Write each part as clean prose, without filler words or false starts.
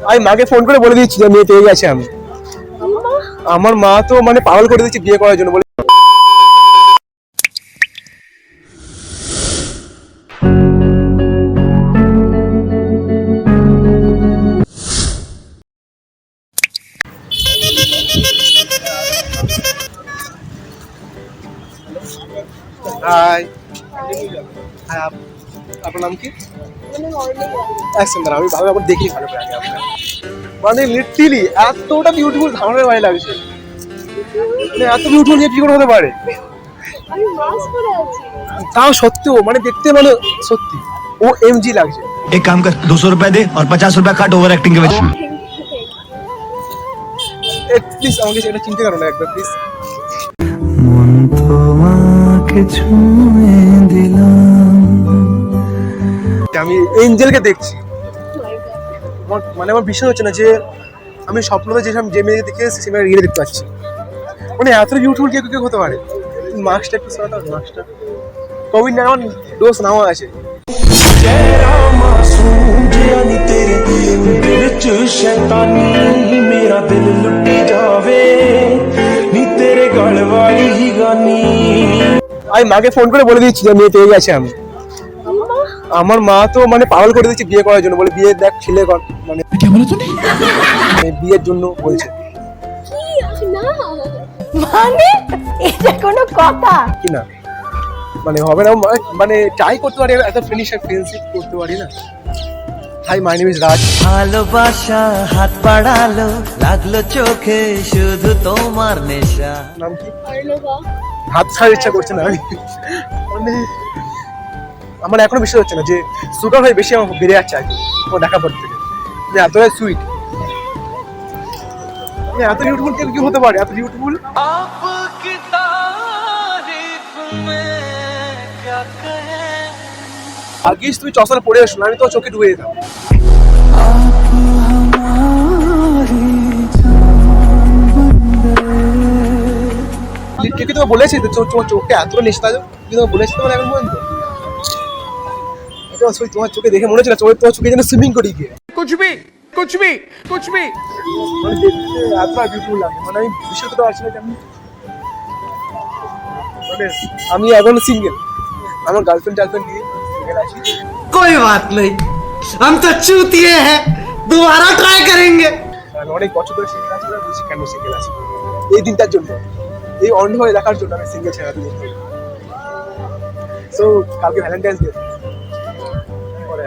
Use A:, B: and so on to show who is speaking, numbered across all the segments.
A: আমি মাকে ফোন করে বলে দিচ্ছি যে মেয়ে পেয়ে গেছে। আমি আমার মা তো মানে পাগল করে দিচ্ছে বিয়ে করার জন্য বলে। হাই হাই, আপনার নাম কি? আমি ভালো আবার দেখি ভালো করে আগে আপনার মানে লিটারালি এতটা বিউটিফুল ধারণের ভাই লাগছে, মানে এত বিউটিফুল নিয়ে কি করে হতে পারে? তাও সত্যি মানে দেখতে মানে সত্যি ও এমজি লাগছে।
B: एक काम कर 200 रुपए दे और 50 रुपए काट ओवर एक्टिंग के वजह।
A: প্লিজ আমাকে সেটা চিনতে পারো না একবার প্লিজ।
B: মন তোমাকে ছুঁয়ে দিলাম।
A: আমি এঞ্জেলকে দেখছি, মানে আমার বিশ্বাস হচ্ছে না যে আমি স্বপ্নতে যে মেয়েকে দেখে সে মেয়ে রিয়েলে দেখতে পাচ্ছি। মানে এত বিউটিফুল কেউ কেউ হতে পারে। মাস্কটা একটু সরাও, মাস্কটা কোভিড না আমার ডোজ নাও আছে। আমি মাকে ফোন করে বলে দিচ্ছি যে মেয়ে পেয়ে গেছে। আমি আমার মা তো মানে পাগল করে দিচ্ছে বিয়ে করার জন্য বলে, বিয়ে দেখ ছেলে মানে বিয়ের জন্য বলছে।
C: মানে এটা কোনো কথা
A: কি না মানে হবে না, মানে ট্রাই করতে পারি, একটা ফ্রেন্ডশিপ করতে পারি না। হাই, মাই নেম ইজ রাজ।
D: ভালোবাসা হাত বাড়ালো, লাগলো চোখে শুধু তোমার নেশা।
A: নাম কি? হাত ছাড়ার ইচ্ছা করছে না মানে আমার এখনো বিশ্বাস হচ্ছে না যে সুগার ভাই বেশি আমার বেড়ে যাচ্ছে আগে তোমার দেখা পর থেকে। এতটাই সুইট, এত বিউটিফুল কেউ কি হতে পারে? এত বিউটিফুল আগেই তুমি চশমাটা পরে আসো না, আমি তো চোখে ডুবে যেতাম। তোমাকে বলেছি তোমার চোখে এতটা নেশা, তোমাকে বলেছি তোমার এখন পর্যন্ত? তোমার চোখে দেখে মনে হচ্ছে না তোমার চোখে যেন সুইমিং করি গিয়ে কুছ ভি মানে দেখতে এতটা বিউটিফুল লাগে, মানে আমি বিশ্বাস করতে পারছি না যে আমি এখন সিঙ্গেল, আমার গার্লফ্রেন্ড দিয়ে সিঙ্গেল আছি।
D: कोई बात नहीं, हम तो चूतिए हैं, दोबारा ट्राई करेंगे।
A: আমি অনেক বছর ধরে সিঙ্গেল আছি, বুঝি কেন সিঙ্গেল আছি। এই দিনটার জন্য, এই অন্ধ হয়ে দেখার জন্য আমি সিঙ্গেল ছেড়ে দিই। সো কালকে ভ্যালেন্টাইন্স ডে, পরে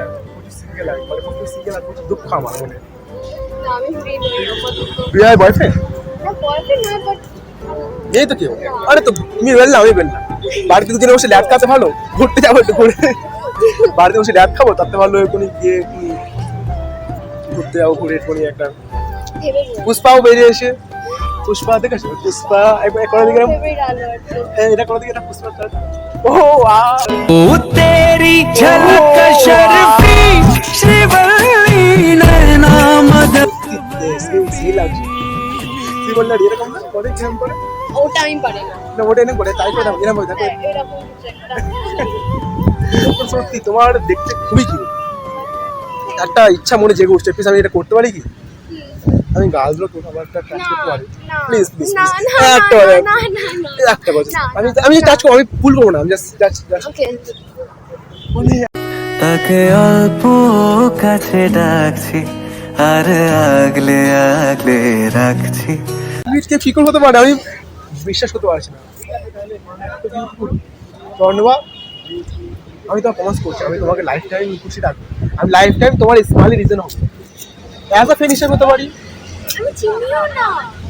A: সিঙ্গেল আর মানে প্রচুর সিঙ্গেল আর প্রচুর দুঃখ আমার মনে।
C: আমি ফ্রি নই আপাতত।
A: বিয়ে বয়ফ্রেন্ড
C: না বয়ফ্রেন্ড নয়, বাট
A: নেই তো কেউ। আরে তো তুমি বেল না, আমি বেল না। বাড়িতে দুদিনে বসে ল্যাট খাতে ভালো, ঘুরতে যাবো একটু ঘুরে। বাড়িতে বসে ল্যাট খাবো তার থেকে ভালো কোনো গিয়ে ঘুরতে যাবো, ঘুরে কোনো একটা। পুষ্পাও বেরিয়ে এসে, পুষ্পা দেখেছো? পুষ্পা করে দিকে এটা করে দিকে, এটা পুষ্পা। ও
D: ओ तेरी झलक शर्फी श्रीवल्ली नैना मदन।
A: সেই লাগছে তুই বললি এরকম না করে কেমন করে?
C: ওটা আমি পারি না।
A: না ওটা এনে করে তাই করে দাও, এরকম দেখো
C: এরকম কিছু একটা।
A: সত্যি তোমার দেখতে খুবই কিউট। একটা ইচ্ছা মনে জেগে উঠছে, প্লিজ আমি এটা করতে পারি কি? আমি গাছগুলো তো আমার একটা টাচ করতে পারি প্লিজ প্লিজ একটা কথা আমি টাচ করব, আমি ফুল করবো না, আমি জাস্ট
C: ওকে
D: তাকে অল্প কাছে ডাকছি আর আগলে আগলে রাখছি।
A: কে ফিকর হতে পারে? আমি বিশ্বাস করতে পারছি না। ধন্যবাদ, আমি তোমার প্রমিস করছি আমি তোমাকে লাইফ টাইম খুশি রাখবো। আমি লাইফ টাইম তোমার স্মাইলি রিজন হবো, অ্যাজ আ ফ্রেন্ড হিসেবে হতে পারি।
C: আমি চিনিও না,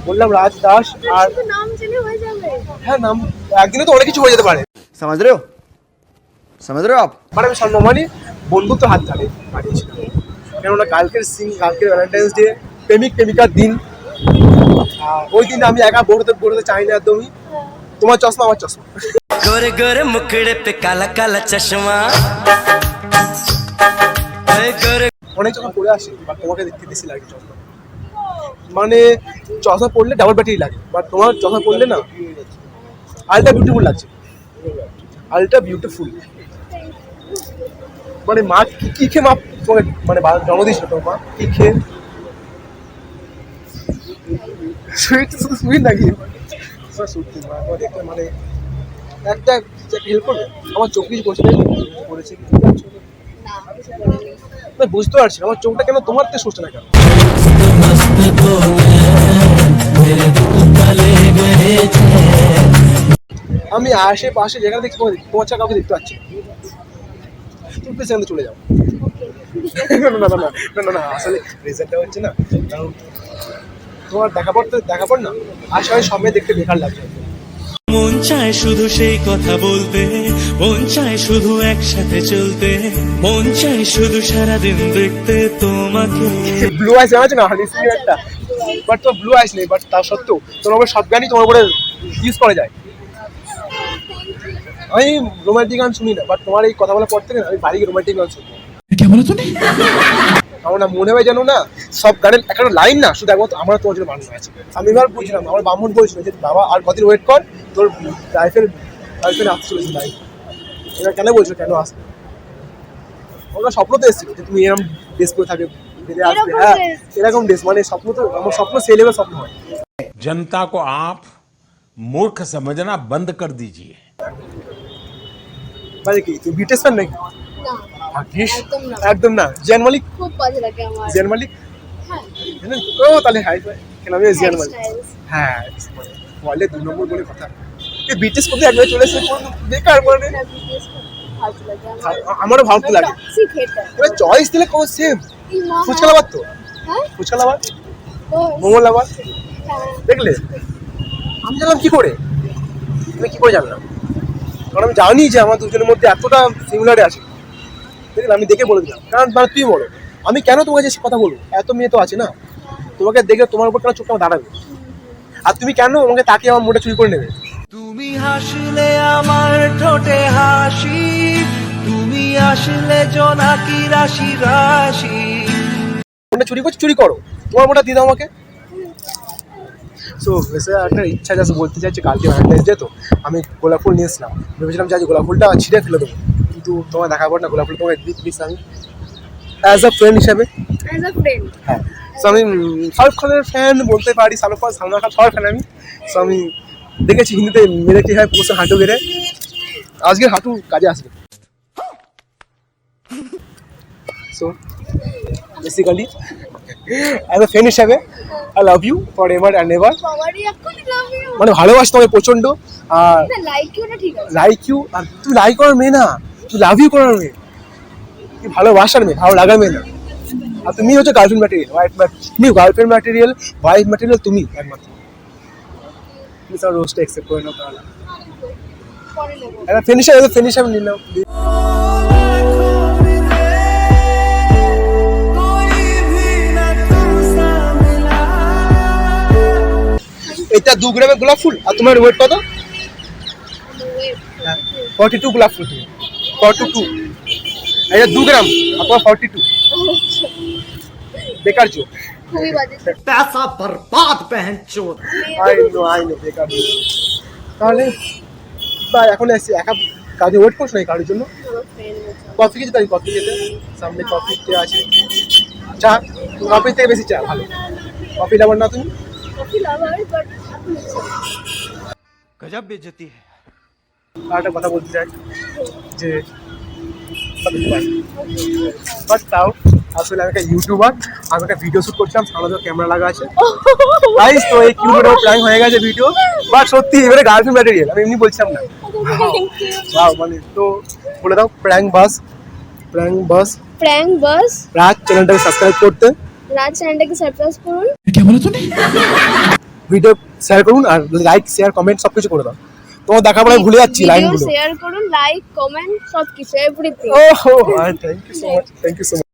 A: বললাম রাজ দাস। আর
C: নাম জেনে হয়ে যাবে?
A: হ্যাঁ, নাম একদিনে তো অনেক কিছু হয়ে যেতে পারে,
B: समझ रहे हो आप?
A: মানে আমি সম্মানী বন্ধুত্ব হাত ধরে পাঠিয়েছিলাম, কেননা কালকের ভ্যালেন্টাইন্স ডে, প্রেমিক প্রেমিকার দিন। ওই দিন আমি একা বড়তে চাই না একদমই। তোমার চশমা আমার চশমা,
D: गोरे गोरे मुखड़े पे काला काला चश्मा।
A: অনেক চশমা পরে আসে বা তোমাকে দেখতে বেশি লাগে চশমা, মানে চশমা পরলে ডাবল ব্যাটারি লাগে, বাট তোমার চশমা পরলে না আলট্রা বিউটিফুল লাগছে, আলট্রা বিউটিফুল। মানে মা কি খেয়ে মা তোমাকে মানে জন্ম দিয়েছিল? তোমার মা কি খেয়ে? সুইট শুধু সুইট নাকি সত্যি দেখতে মানে একটা হেল্প করবে আমার চোখ কিছু করছে করেছে
C: না কিছু করিনি।
A: না বুঝতে পারছি আমার চোখটা কেন তোমার থেকে সরছে না কেন আমি আশেপাশে যেখানে দেখছি তোমার ছাড়া কাউকে দেখতে পাচ্ছি না। তুমি প্লিজ এখান থেকে চলে যাও না না না না না না আসলে রেজাল্টটা হচ্ছে না কারণ তোমার দেখা পড় না আশেপাশে সামনে দেখতে বেকার লাগছে
E: মন চায় শুধু সেই কথা বলতে, মন চায় শুধু একসাথে চলতে, মন চায় শুধু সারাদিন দেখতে তোমাকে।
A: ব্লু আইস আছে না হানি সিং একটা বাট তো ব্লু আইস নেই বাট তা সত্ত্বেও তোমার উপরে সব গানই তোমার উপরে ইউজ করা যায় আমি রোমান্টিক গান শুনি না বাট তোমার এই কথা বলার পর থেকে আমি বাড়ি রোমান্টিক গান শুনি আমার না মনে হয় জানো না সব গানের একটা লাইন না শুধু একমাত্র আমার তোমার জন্য বানানো আছে আমি এবার বুঝলাম আমার ব্রাহ্মণ বলছিল যে বাবা আর কদিন ওয়েট কর তোর লাইফের গার্লফ্রেন্ড আসতে চলেছে লাইফ এবার কেন বলছো কেন আসবে ওরা স্বপ্ন তো এসেছিল যে তুমি এরকম ড্রেস করে থাকে বেরিয়ে আসবে হ্যাঁ এরকম ড্রেস মানে স্বপ্ন তো আমার স্বপ্ন সেই লেভেল স্বপ্ন হয়
F: जनता को आप मूर्ख समझना बंद कर दीजिए।
A: মানে কি তুই বিটেস ফ্যান নাকি
C: না
A: ভাগ্যিস
C: একদম না।
A: একদম না জিয়ান মালিক
C: খুব বাজে লাগে আমার।
A: জিয়ান মালিক
C: হ্যাঁ
A: জানেন ও তাহলে হাই ফাই কেন আমি জিয়ান মালিক
C: Styles।
A: হ্যাঁ ওয়ার্ল্ডে 2 নম্বর বলে কথা এই বিটেস কোথায় একবার চলে এসে বেকার মানে
C: না, BTS খুব ফালতু লাগে আমার।
A: আমারও ভালো লাগে
C: Toxic hater।
A: এবার চয়েস দিলে কোন সেম
C: এই মা
A: ফুচকা লাভার তো
C: হ্যাঁ
A: ফুচকা লাভার
C: ও,
A: মোমো লাভার
C: হ্যাঁ।
A: দেখলে আমি জানলাম কি করে তুমি কি করে জানলাম কারণ আমি জানি যে আমার দুজনের মধ্যে এতটা সিমিলারে আছে দেখলে আমি দেখে বলে দিলাম কারণ মানে তুই বলো আমি কেন তোমাকে যে কথা বলবো এত মেয়ে তো আছে না তোমাকে দেখে তোমার উপর কেন চোখটা আমার দাঁড়াবে আর তুমি কেন আমাকে তাকে আমার মোটা চুরি করে নেবে
E: তুমি হাসলে আমার ঠোঁটে হাসি, তুমি আসলে জোনাকি রাশি রাশি।
A: মোটা চুরি করছো চুরি করো তোমার মোটা দিয়ে দাও আমাকে সো এসে একটা ইচ্ছা যাচ্ছে বলতে চাইছি কালকে ভ্যালেন্টাইন্স ডে তো আমি গোলাপ ফুল নিয়ে এসলাম ভেবেছিলাম যে আজ গোলাপ ফুলটা ছিঁড়ে ফেলে দেবো কিন্তু তোমার দেখা পড় না গোলাপ ফুল তোমাকে দিই প্লিজ আমি অ্যাজ আ ফ্রেন্ড হিসাবে
C: As a friend।
A: হ্যাঁ সো আমি শাহরুখ খানের ফ্যান বলতে পারি শাহরুখ খান সালমান খান সবার ফ্যান আমি সো আমি দেখেছি হিন্দিতে মেরে কি হয় পোস্টার হাঁটু বেড়ে আজকের হাঁটু কাজে আসবে so basically as a friend হিসাবে I love you forever and ever
C: বাবারই এক্ষুনি love you।
A: মানে ভালোবাসি তোমাকে প্রচন্ড আর
C: না, like you না ঠিক আছে।
A: লাইক ইউ আর তুই লাইক করার মেয়ে না তুই লাভ ইউ করার মেয়ে তুই ভালোবাসার মেয়ে ভালো লাগার মেয়ে না আর তুমি হচ্ছে গার্লফ্রেন্ড ম্যাটেরিয়াল তুমি গার্লফ্রেন্ড ম্যাটেরিয়াল ওয়াইফ ম্যাটেরিয়াল তুমি একমাত্র প্লিজ আর রোস্টটা অ্যাকসেপ্ট করে নাও তাহলে
C: পরে নেবো।
A: একটা ফিনিশার নিলাম এটা 2 গ্রামের গোলাপ ফুল আর তোমার ওয়েট কত
C: Wait,
A: 42 গোলাপ ফুল তুমি 42 এটা 2 গ্রাম আর তোমার 42 বেকার জো
C: খুবই বাজে।
D: पैसा बर्बाद बहन चोद।
A: আই নো বেকার জো তাহলে বা এখন এসে একা কাজে ওয়েট করছ না কারোর জন্য
C: আমার friend হচ্ছে।
A: কফি খেতে তাই কফি খেতে সামনে কফি তে আছে চা কফি থেকে বেশি চা ভালো কফি লাভার না তুমি
C: Coffee lover, but এখন হচ্ছে না।
E: गजब बेइज्जती है।
A: আর একটা কথা বলতে চাই যে বাট তাও আসলে আমি একটা ইউটিউবার আমি একটা ভিডিও শুট করছিলাম সামনে তো ক্যামেরা লাগা আছে গাইস তো এই কিউটের প্র্যাঙ্ক হয়ে গেছে ভিডিও বাট সত্যি এবারে গার্লফ্রেন্ড ম্যাটেরিয়াল আমি এমনি বলছিলাম না
C: Thank you।
A: ওয়াও মানে তো বলে দাও প্র্যাঙ্ক বাস
C: Prank bus,
A: রাজ চ্যানেলটাকে সাবস্ক্রাইব করতে
C: রাজ চ্যানেলটাকে সাবস্ক্রাইব করুন।
A: ভিডিও শেয়ার করুন আর লাইক শেয়ার কমেন্ট সব কিছু করে দাও তোমার দেখা পড়ে ভুলে যাচ্ছি
C: ভিডিও
A: লাইনগুলো
C: শেয়ার করুন, লাইক কমেন্ট সব কিছু everything.
A: Oh thank you so much